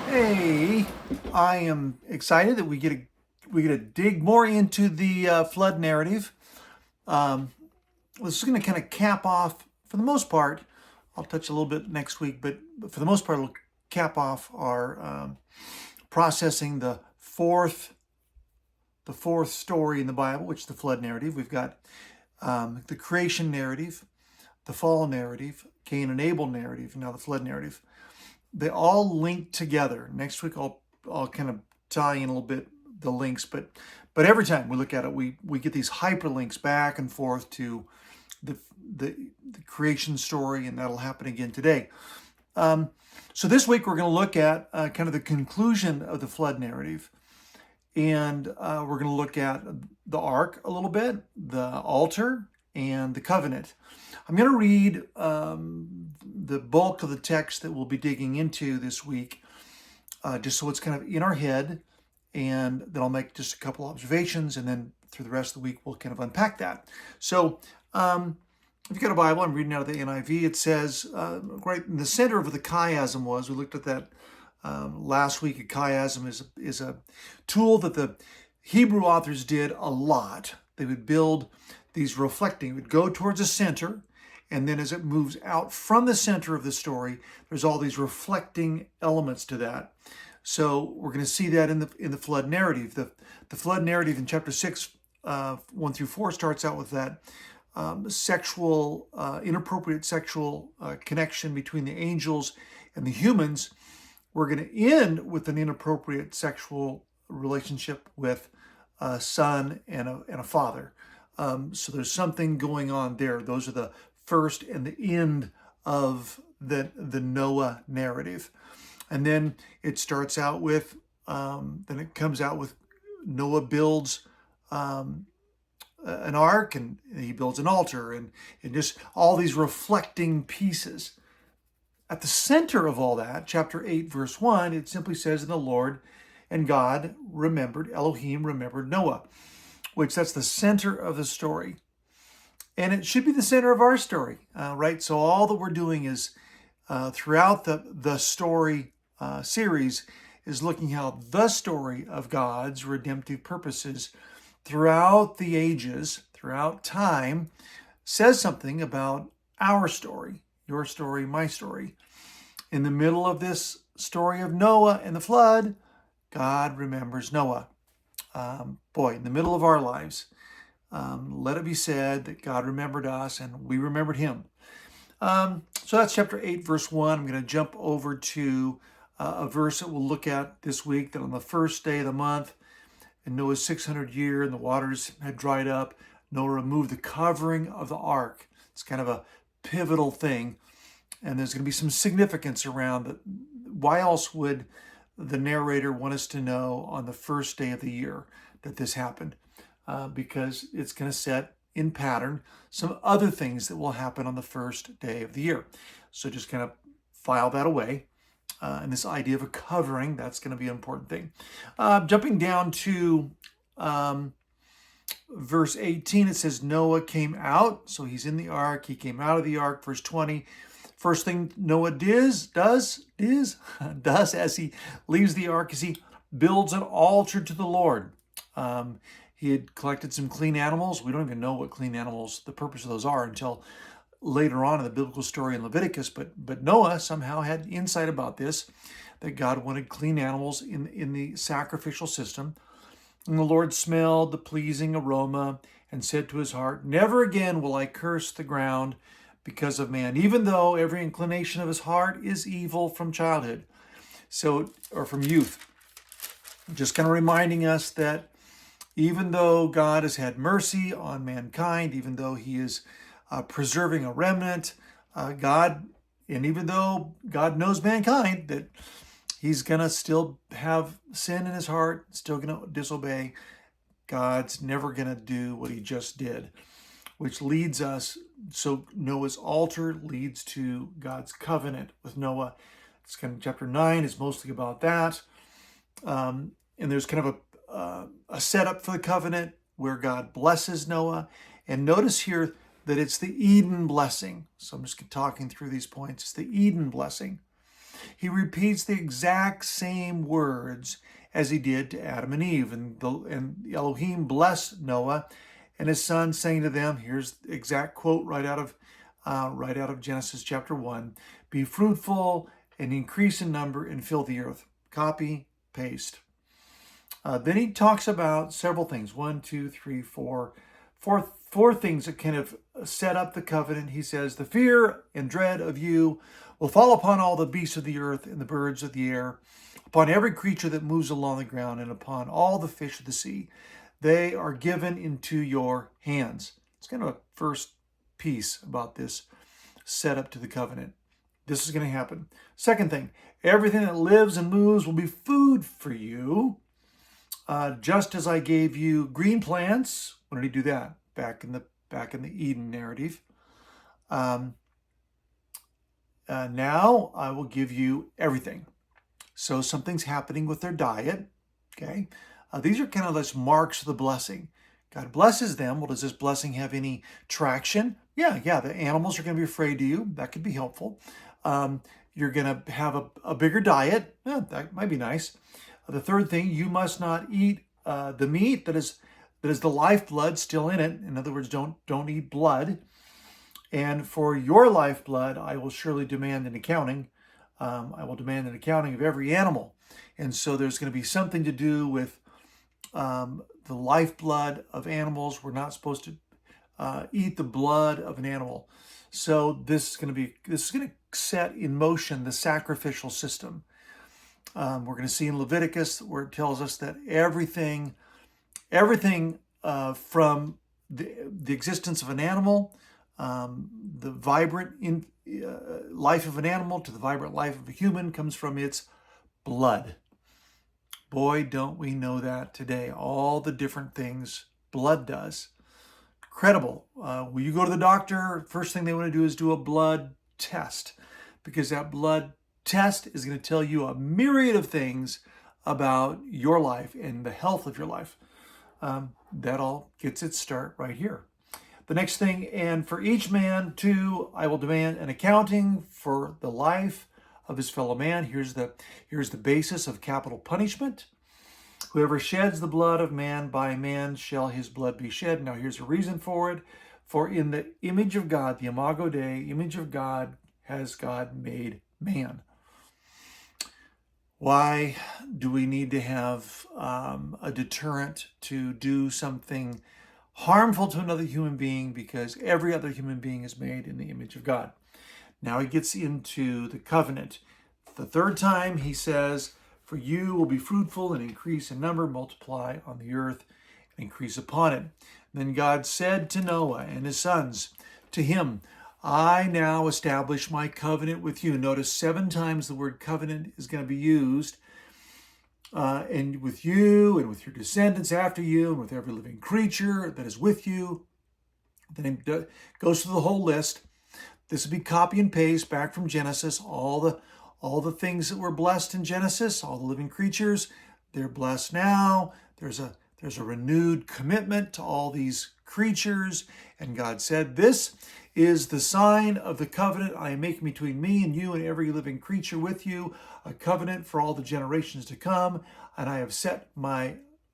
Hey, I am excited that we get to dig more into the flood narrative. Um, this is going to kind of cap off, for the most part. I'll touch a little bit next week, but for the most part, it'll cap off our processing the fourth story in the Bible, which is the flood narrative. We've got the creation narrative, the fall narrative, Cain and Abel narrative, and now the flood narrative. They all link together. Next week I'll kind of tie in a little bit the links, but every time we look at it, we get these hyperlinks back and forth to the the, the creation story, and that'll happen again today. Um, so this week we're going to look at kind of the conclusion of the flood narrative, and we're going to look at the ark a little bit, the altar, and the covenant. I'm going to read the bulk of the text that we'll be digging into this week, just so it's kind of in our head, and then I'll make just a couple observations, and then through the rest of the week we'll kind of unpack that. So if you've got a Bible, I'm reading out of the NIV. It says, right in the center of what the chiasm was, we looked at that last week. A chiasm is a tool that the Hebrew authors did a lot. They would build these reflecting, it would go towards a center, and then as it moves out from the center of the story, there's all these reflecting elements to that. So we're going to see that in the flood narrative. The flood narrative in chapter 6, 1 through 4 starts out with that inappropriate sexual connection between the angels and the humans. We're going to end with an inappropriate sexual relationship with a son and a father. So there's something going on there. Those are the first and the end of the Noah narrative. And then it starts out with, then it comes out with Noah builds an ark, and he builds an altar, and just all these reflecting pieces. At the center of all that, chapter 8, verse 1, it simply says, "And the Lord and God remembered," Elohim remembered Noah, which that's the center of the story. And it should be the center of our story, right? So all that we're doing is, throughout the story series, is looking how the story of God's redemptive purposes throughout the ages, throughout time, says something about our story, your story, my story. In the middle of this story of Noah and the flood, God remembers Noah. In the middle of our lives, let it be said that God remembered us and we remembered him. So that's chapter 8, verse 1. I'm going to jump over to a verse that we'll look at this week, that on the first day of the month, in Noah's 600th year, and the waters had dried up, Noah removed the covering of the ark. It's kind of a pivotal thing, and there's going to be some significance around that. Why else would the narrator want us to know on the first day of the year that this happened? Because it's going to set in pattern some other things that will happen on the first day of the year. So just kind of file that away. And this idea of a covering, that's going to be an important thing. Jumping down to verse 18, it says Noah came out. So he's in the ark. He came out of the ark. Verse 20, first thing Noah does as he leaves the ark is he builds an altar to the Lord. He had collected some clean animals. We don't even know what clean animals, the purpose of those are, until later on in the biblical story in Leviticus. But Noah somehow had insight about this, that God wanted clean animals in the sacrificial system. And the Lord smelled the pleasing aroma and said to his heart, "Never again will I curse the ground because of man, even though every inclination of his heart is evil from childhood." Or from youth. Just kind of reminding us that even though God has had mercy on mankind, even though he is preserving a remnant, and even though God knows mankind, that he's going to still have sin in his heart, still going to disobey, God's never going to do what he just did, which leads us, so Noah's altar leads to God's covenant with Noah. It's kind of chapter 9 is mostly about that. And there's kind of a setup for the covenant where God blesses Noah. And notice here that it's the Eden blessing. So I'm just talking through these points. It's the Eden blessing. He repeats the exact same words as he did to Adam and Eve. And Elohim blessed Noah and his sons, saying to them, here's the exact quote right out of Genesis chapter 1, "Be fruitful and increase in number and fill the earth." Copy, paste. Then he talks about several things. Four things that kind of set up the covenant. He says, "The fear and dread of you will fall upon all the beasts of the earth and the birds of the air, upon every creature that moves along the ground, and upon all the fish of the sea. They are given into your hands." It's kind of a first piece about this setup to the covenant. This is going to happen. Second thing, everything that lives and moves will be food for you. Just as I gave you green plants. When did he do that? Back in the Eden narrative. Now I will give you everything. So something's happening with their diet. Okay. These are kind of those marks of the blessing. God blesses them. Well, does this blessing have any traction? Yeah. The animals are going to be afraid of you. That could be helpful. You're going to have a bigger diet. That might be nice. The third thing, you must not eat the meat that is the lifeblood still in it. In other words, don't eat blood. And for your lifeblood, I will surely demand an accounting. I will demand an accounting of every animal. And so there's going to be something to do with the lifeblood of animals. We're not supposed to eat the blood of an animal. So this is going to set in motion the sacrificial system. We're going to see in Leviticus where it tells us that everything from the existence of an animal, the vibrant life of an animal to the vibrant life of a human comes from its blood. Boy, don't we know that today. All the different things blood does. Incredible. When you go to the doctor, first thing they want to do is do a blood test, because that blood test is going to tell you a myriad of things about your life and the health of your life. That all gets its start right here. The next thing, and for each man too, I will demand an accounting for the life of his fellow man. Here's the basis of capital punishment. Whoever sheds the blood of man, by man shall his blood be shed. Now here's a reason for it. For in the image of God, the Imago Dei, image of God, has God made man. Why do we need to have a deterrent to do something harmful to another human being? Because every other human being is made in the image of God. Now he gets into the covenant. The third time he says, "For you will be fruitful and increase in number, multiply on the earth and increase upon it." Then God said to Noah and his sons, to him, "I now establish my covenant with you." Notice 7 times the word covenant is going to be used. "And with you and with your descendants after you and with every living creature that is with you." Then he goes through the whole list. This would be copy and paste back from Genesis. All the things that were blessed in Genesis, all the living creatures, they're blessed now. There's a renewed commitment to all these creatures. And God said, "This is the sign of the covenant I am making between me and you and every living creature with you, a covenant for all the generations to come. And I have set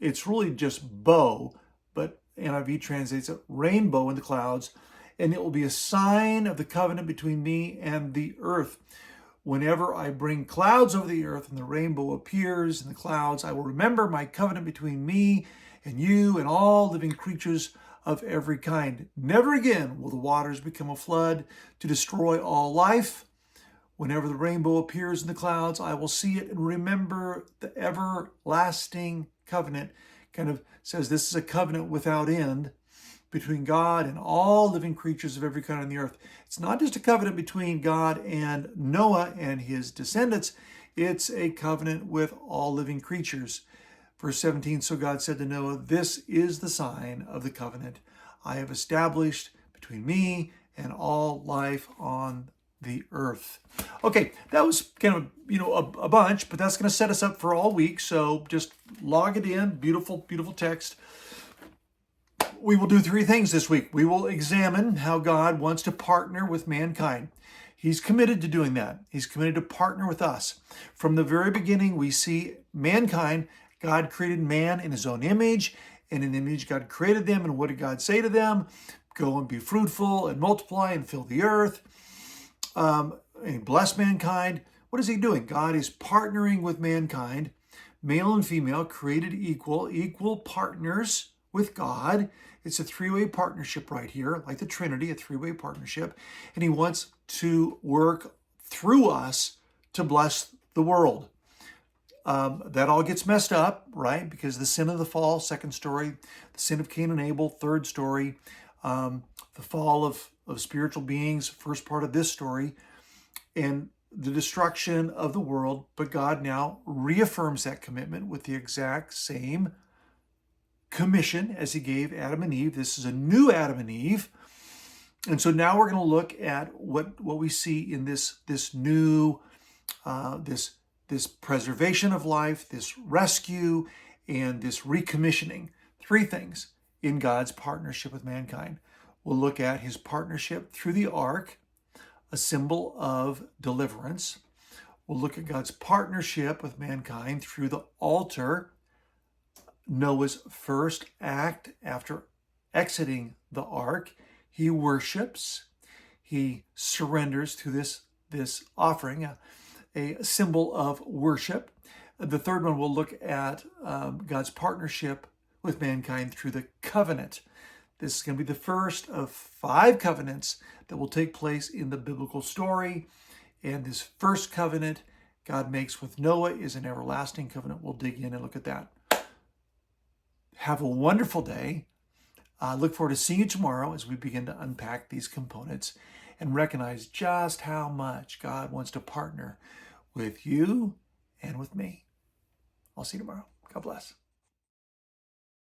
it's really just bow, but NIV translates it rainbow in the clouds. And it will be a sign of the covenant between me and the earth. Whenever I bring clouds over the earth and the rainbow appears in the clouds, I will remember my covenant between me and you and all living creatures of every kind. Never again will the waters become a flood to destroy all life. Whenever the rainbow appears in the clouds, I will see it and remember the everlasting covenant." Kind of says this is a covenant without end between God and all living creatures of every kind on the earth. It's not just a covenant between God and Noah and his descendants. It's a covenant with all living creatures. Verse 17, "So God said to Noah, this is the sign of the covenant I have established between me and all life on the earth." Okay, that was kind of, a bunch, but that's going to set us up for all week. So just log it in. Beautiful, beautiful text. We will do 3 things this week. We will examine how God wants to partner with mankind. He's committed to doing that. He's committed to partner with us. From the very beginning, we see mankind. God created man in his own image, and in the image God created them. And what did God say to them? Go and be fruitful and multiply and fill the earth and bless mankind. What is he doing? God is partnering with mankind, male and female, created equal partners with God. It's a three-way partnership right here, like the Trinity, a three-way partnership. And he wants to work through us to bless the world. That all gets messed up, right? Because the sin of the fall, second story, the sin of Cain and Abel, third story, the fall of spiritual beings, first part of this story, and the destruction of the world. But God now reaffirms that commitment with the exact same commission as he gave Adam and Eve. This is a new Adam and Eve. And so now we're going to look at what we see in this new, this preservation of life, this rescue, and this recommissioning. Three things in God's partnership with mankind. We'll look at his partnership through the ark, a symbol of deliverance. We'll look at God's partnership with mankind through the altar, Noah's first act after exiting the ark. He worships, he surrenders to this offering, a symbol of worship. The third one, we'll look at God's partnership with mankind through the covenant. This is going to be the first of 5 covenants that will take place in the biblical story. And this first covenant God makes with Noah is an everlasting covenant. We'll dig in and look at that. Have a wonderful day. Look forward to seeing you tomorrow as we begin to unpack these components and recognize just how much God wants to partner with you and with me. I'll see you tomorrow. God bless.